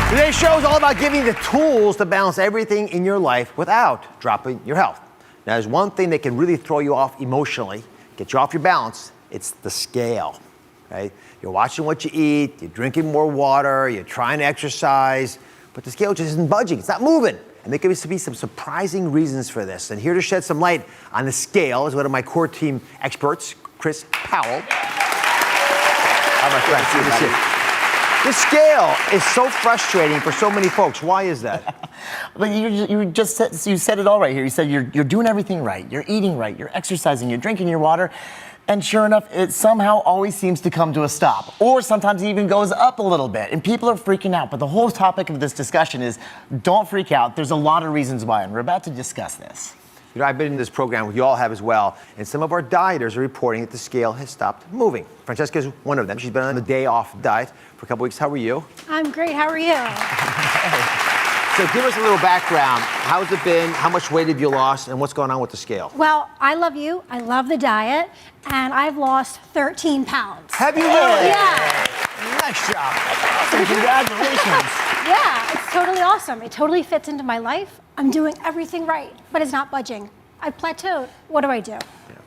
Today's show is all about giving you the tools to balance everything in your life without dropping your health. Now, there's one thing that can really throw you off emotionally, get you off your balance. It's the scale, right? You're watching what you eat, you're drinking more water, you're trying to exercise, but the scale just isn't budging. It's not moving. And there could be some surprising reasons for this. And here to shed some light on the scale is one of my core team experts, Heidi Powell. Hi, my friend. Good to see you. This scale is so frustrating for so many folks. Why is that? But you said it all right here. You said you're doing everything right. You're eating right. You're exercising. You're drinking your water. And sure enough, it somehow always seems to come to a stop. Or sometimes it even goes up a little bit. And people are freaking out. But the whole topic of this discussion is don't freak out. There's a lot of reasons why. And we're about to discuss this. You know, I've been in this program, you all have as well, and some of our dieters are reporting that the scale has stopped moving. Francesca's one of them. She's been on a day off diet for a couple weeks. How are you? I'm great. How are you? So give us a little background. How's it been? How much weight have you lost? And what's going on with the scale? Well, I love you. I love the diet. And I've lost 13 pounds. Have you really? Yeah. Nice job. Congratulations. Yeah, it's totally awesome. It totally fits into my life. I'm doing everything right, but it's not budging. I've plateaued. What do I do? Yeah,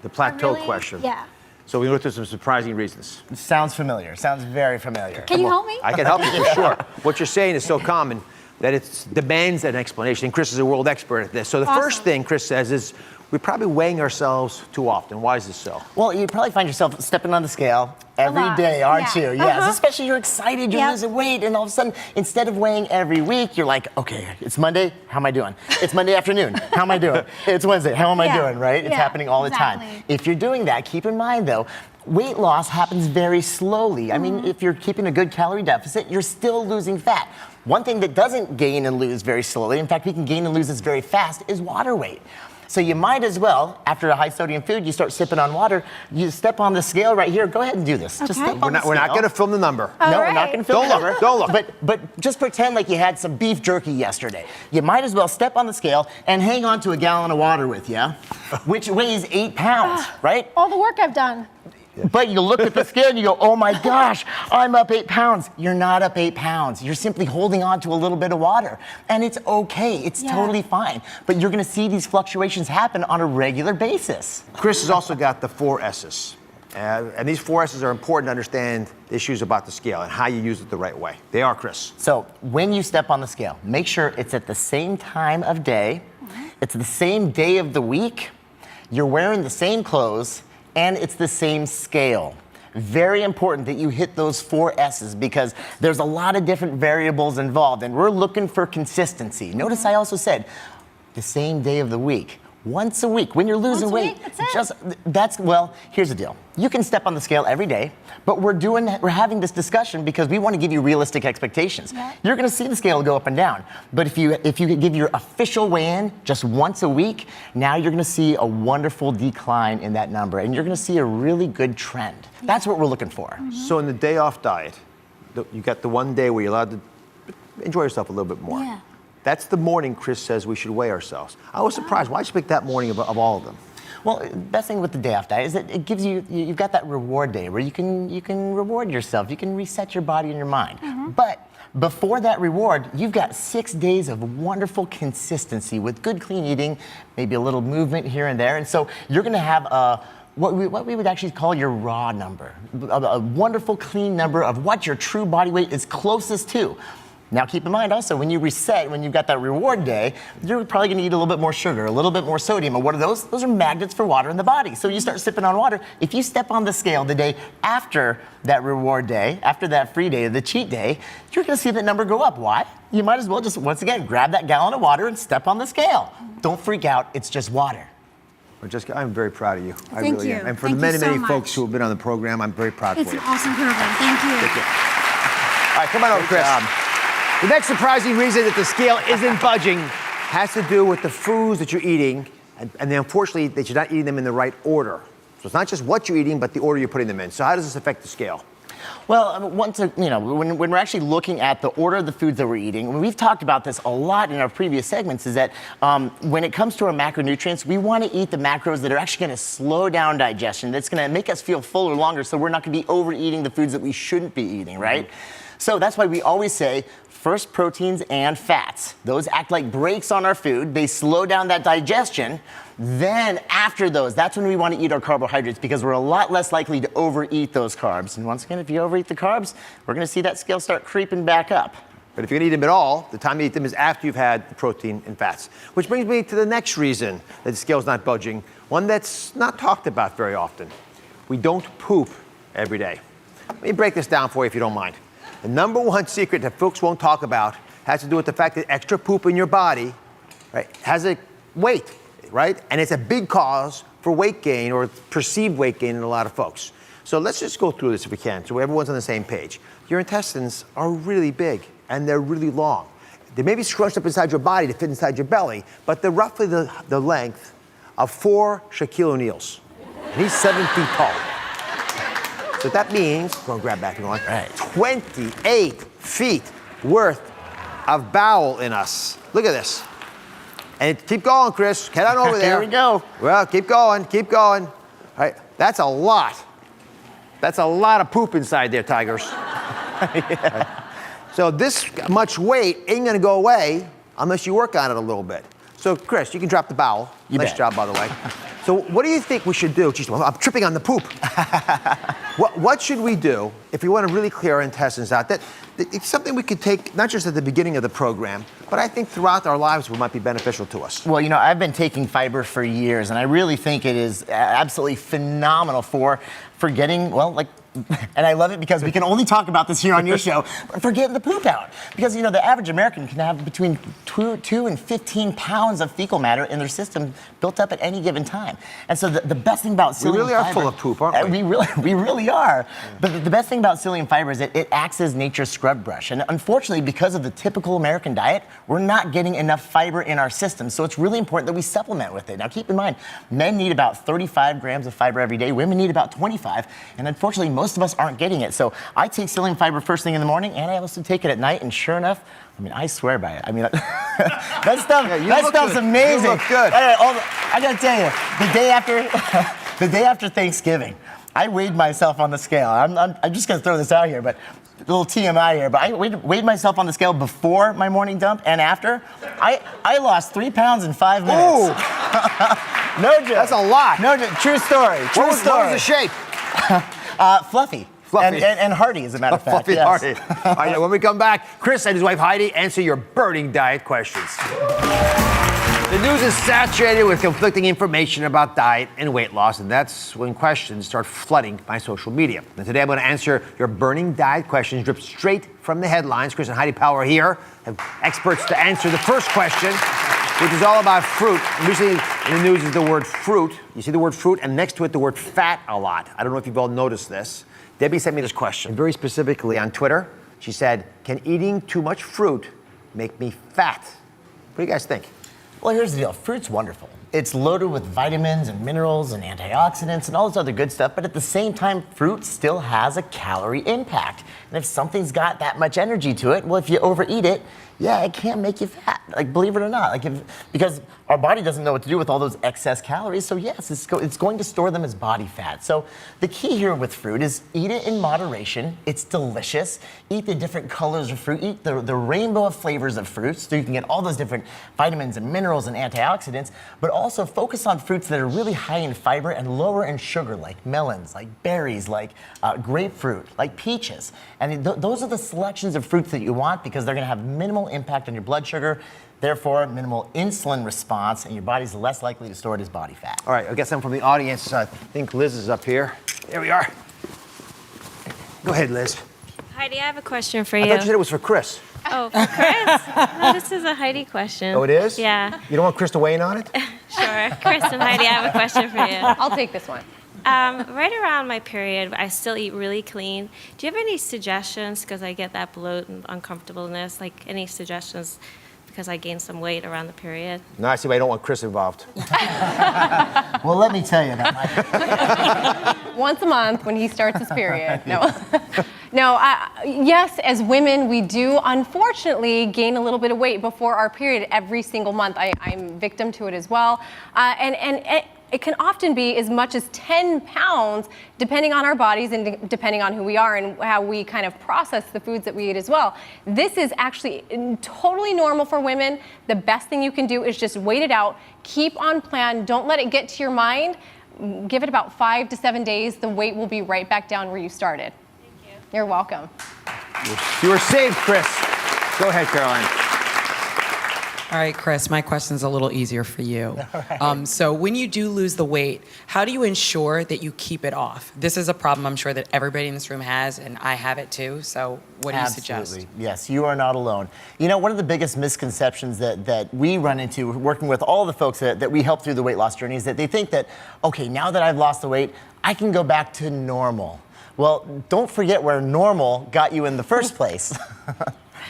the plateau question. Yeah. So we went through some surprising reasons. Sounds familiar. Sounds very familiar. Can you help me? I can help you for sure. What you're saying is so common that it demands an explanation. And Chris is a world expert at this. So the first thing Chris says is we're probably weighing ourselves too often. Why is this so? Well, you probably find yourself stepping on the scale every day, aren't you? Yes, especially you're excited, you're losing weight, and all of a sudden, instead of weighing every week, you're like, okay, it's Monday, how am I doing? It's Monday afternoon, how am I doing? It's Wednesday, how am I doing, right? It's happening all the time. If you're doing that, keep in mind though, weight loss happens very slowly. I mean, if you're keeping a good calorie deficit, you're still losing fat. One thing that doesn't gain and lose very slowly, in fact, we can gain and lose this very fast, is water weight. So you might as well, after a high sodium food, you start sipping on water, you step on the scale right here. Go ahead and do this. Okay. Just step on the scale. We're not going to film the number. No, we're not going to film the number. Don't look. But just pretend like you had some beef jerky yesterday. You might as well step on the scale and hang on to a gallon of water with you, which weighs 8 pounds, right? All the work I've done. But you look at the scale and you go, oh my gosh, I'm up 8 pounds. You're not up 8 pounds. You're simply holding on to a little bit of water. And it's okay. It's totally fine. But you're going to see these fluctuations happen on a regular basis. Chris has also got the 4 S's. And these 4 S's are important to understand issues about the scale and how you use it the right way. They are, Chris. So when you step on the scale, make sure it's at the same time of day, it's the same day of the week, you're wearing the same clothes, and it's the same scale. Very important that you hit those 4 S's because there's a lot of different variables involved and we're looking for consistency. Notice I also said the same day of the week. Once a week, when you're losing weight, well, here's the deal. You can step on the scale every day, but we're having this discussion because we want to give you realistic expectations. Yeah. You're going to see the scale go up and down, but if you give your official weigh-in just once a week, now you're going to see a wonderful decline in that number, and you're going to see a really good trend. That's what we're looking for. So in the day off diet, you got the one day where you're allowed to enjoy yourself a little bit more. Yeah. That's the morning Chris says we should weigh ourselves. I was surprised. Why'd you pick that morning of all of them? Well, the best thing with the day off diet is that it gives you've got that reward day where you can reward yourself. You can reset your body and your mind. But before that reward, you've got 6 days of wonderful consistency with good, clean eating, maybe a little movement here and there. And so you're going to have what we would actually call your raw number, a wonderful, clean number of what your true body weight is closest to. Now keep in mind also, when you reset, when you've got that reward day, you're probably gonna eat a little bit more sugar, a little bit more sodium. And what are those? Those are magnets for water in the body. So you start sipping on water. If you step on the scale the day after that reward day, after that free day, the cheat day, you're gonna see that number go up. Why? You might as well just, once again, grab that gallon of water and step on the scale. Don't freak out, it's just water. Jessica, I'm very proud of you. I Thank really you. am. And for Thank the you many, so many folks who have been on the program, I'm very proud It's for an you. awesome program. Thank you. All right, come on over, Chris. The next surprising reason that the scale isn't budging has to do with the foods that you're eating, and then unfortunately that you're not eating them in the right order. So it's not just what you're eating, but the order you're putting them in. So how does this affect the scale? Well, when we're actually looking at the order of the foods that we're eating, we've talked about this a lot in our previous segments, is that when it comes to our macronutrients, we want to eat the macros that are actually going to slow down digestion, that's going to make us feel fuller longer, so we're not going to be overeating the foods that we shouldn't be eating, right? So that's why we always say first proteins and fats. Those act like brakes on our food. They slow down that digestion. Then after those, that's when we want to eat our carbohydrates because we're a lot less likely to overeat those carbs. And once again, if you overeat the carbs, we're going to see that scale start creeping back up. But if you're going to eat them at all, the time you eat them is after you've had the protein and fats. Which brings me to the next reason that the scale's not budging, one that's not talked about very often. We don't poop every day. Let me break this down for you if you don't mind. The number one secret that folks won't talk about has to do with the fact that extra poop in your body, right, has a weight, right? And it's a big cause for weight gain or perceived weight gain in a lot of folks. So let's just go through this if we can, so everyone's on the same page. Your intestines are really big and they're really long. They may be scrunched up inside your body to fit inside your belly, but they're roughly the length of 4 Shaquille O'Neals. And he's 7 feet tall. So that means, go and grab back and on, Right. 28 feet worth of bowel in us. Look at this. And keep going, Chris. Get on over there. Here we go. Well, keep going, keep going. All right, that's a lot. That's a lot of poop inside there, tigers. Right. So this much weight ain't gonna go away unless you work on it a little bit. So Chris, you can drop the bowel. Nice bet. job, by the way. So what do you think we should do? Jeez, well, I'm tripping on the poop. What should we do if we want to really clear our intestines out? It's something we could take, not just at the beginning of the program, but I think throughout our lives it might be beneficial to us. Well, you know, I've been taking fiber for years, and I really think it is absolutely phenomenal for getting, well, like, and I love it because we can only talk about this here on your show, for getting the poop out. Because, you know, the average American can have between 2 and 15 pounds of fecal matter in their system built up at any given time. And so the best thing about psyllium We really are fiber, full of poop, aren't we? We really are. But the best thing about psyllium fiber is it acts as nature's scrub brush. And unfortunately, because of the typical American diet, we're not getting enough fiber in our system. So it's really important that we supplement with it. Now, keep in mind, men need about 35 grams of fiber every day. Women need about 25. And unfortunately, most of us aren't getting it. So I take psyllium fiber first thing in the morning, and I also take it at night. And sure enough, I mean, I swear by it. I mean, that stuff's amazing. You look good. I gotta tell you, the day after Thanksgiving, I weighed myself on the scale. I'm just gonna throw this out here, but a little TMI here. But I weighed myself on the scale before my morning dump and after. I lost 3 pounds in 5 minutes. Ooh. No joke. That's a lot. No joke. True story. True What story. was the shape? Fluffy. Fluffy. And hearty, as a matter of fact. Fluffy Yes. Hardy. All right, when we come back, Chris and his wife Heidi answer your burning diet questions. The news is saturated with conflicting information about diet and weight loss, and that's when questions start flooding my social media. And today I'm going to answer your burning diet questions dripped straight from the headlines. Chris and Heidi Powell are here, have experts to answer the first question, which is all about fruit. Usually in the news is the word fruit. You see the word fruit, and next to it the word fat a lot. I don't know if you've all noticed this. Debbie sent me this question, very specifically on Twitter. She said, can eating too much fruit make me fat? What do you guys think? Well, here's the deal. Fruit's wonderful. It's loaded with vitamins and minerals and antioxidants and all this other good stuff, but at the same time, fruit still has a calorie impact. And if something's got that much energy to it, well, if you overeat it, yeah, it can make you fat. Like, believe it or not, because our body doesn't know what to do with all those excess calories. So yes, it's going to store them as body fat. So the key here with fruit is eat it in moderation. It's delicious. Eat the different colors of fruit. Eat the rainbow of flavors of fruits, so you can get all those different vitamins and minerals and antioxidants. But also focus on fruits that are really high in fiber and lower in sugar, like melons, like berries, like grapefruit, like peaches. And those are the selections of fruits that you want because they're going to have minimal impact on your blood sugar, therefore minimal insulin response, and your body's less likely to store it as body fat. All right, I guess I'm from the audience. I think Liz is up here. There we are. Go ahead, Liz. Heidi, I have a question for I you. thought you said it was for Chris. Oh, for Chris? No, this is a Heidi question. Oh, it is? Yeah, You don't want Chris to weigh in on it? sure. Chris and Heidi, I have a question for you. I'll take this one. Right around my period, I still eat really clean. Do you have any suggestions? Because I get that bloat and uncomfortableness. Like, any suggestions? Because I gained some weight around the period. No, I see why I don't want Chris involved. Well, let me tell you that. Once a month when he starts his period. No. No, yes, as women, we do unfortunately gain a little bit of weight before our period every single month. I'm victim to it as well. And it can often be as much as 10 pounds, depending on our bodies and depending on who we are and how we kind of process the foods that we eat as well. This is actually totally normal for women. The best thing you can do is just wait it out, keep on plan, don't let it get to your mind. Give it about 5 to 7 days, the weight will be right back down where you started. Thank you. You're welcome. You were saved, Chris. Go ahead, Caroline. All right, Chris, my question's a little easier for you. So when you do lose the weight, how do you ensure that you keep it off? This is a problem I'm sure that everybody in this room has, and I have it too. So what do you suggest? Absolutely. Yes, you are not alone. You know, one of the biggest misconceptions that we run into working with all the folks that we help through the weight loss journey is that they think that, okay, now that I've lost the weight, I can go back to normal. Well, don't forget where normal got you in the first place.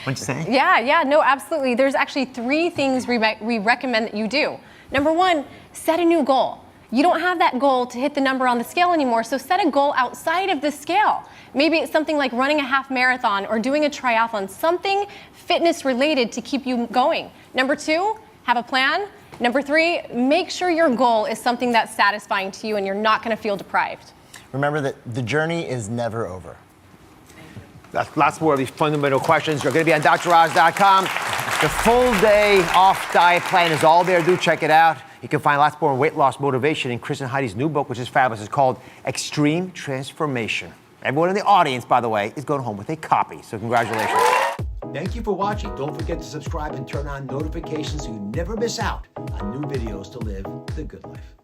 What'd you say? Yeah, no, absolutely. There's actually 3 things we recommend that you do. Number 1, set a new goal. You don't have that goal to hit the number on the scale anymore, so set a goal outside of the scale. Maybe it's something like running a half marathon or doing a triathlon, something fitness related to keep you going. Number 2, have a plan. Number 3, make sure your goal is something that's satisfying to you and you're not gonna feel deprived. Remember that the journey is never over. That's lots more of these fundamental questions. You're going to be on DrOz.com. The full day off diet plan is all there. Do check it out. You can find lots more weight loss motivation in Chris and Heidi's new book, which is fabulous. It's called Extreme Transformation. Everyone in the audience, by the way, is going home with a copy. So congratulations. Thank you for watching. Don't forget to subscribe and turn on notifications so you never miss out on new videos to live the good life.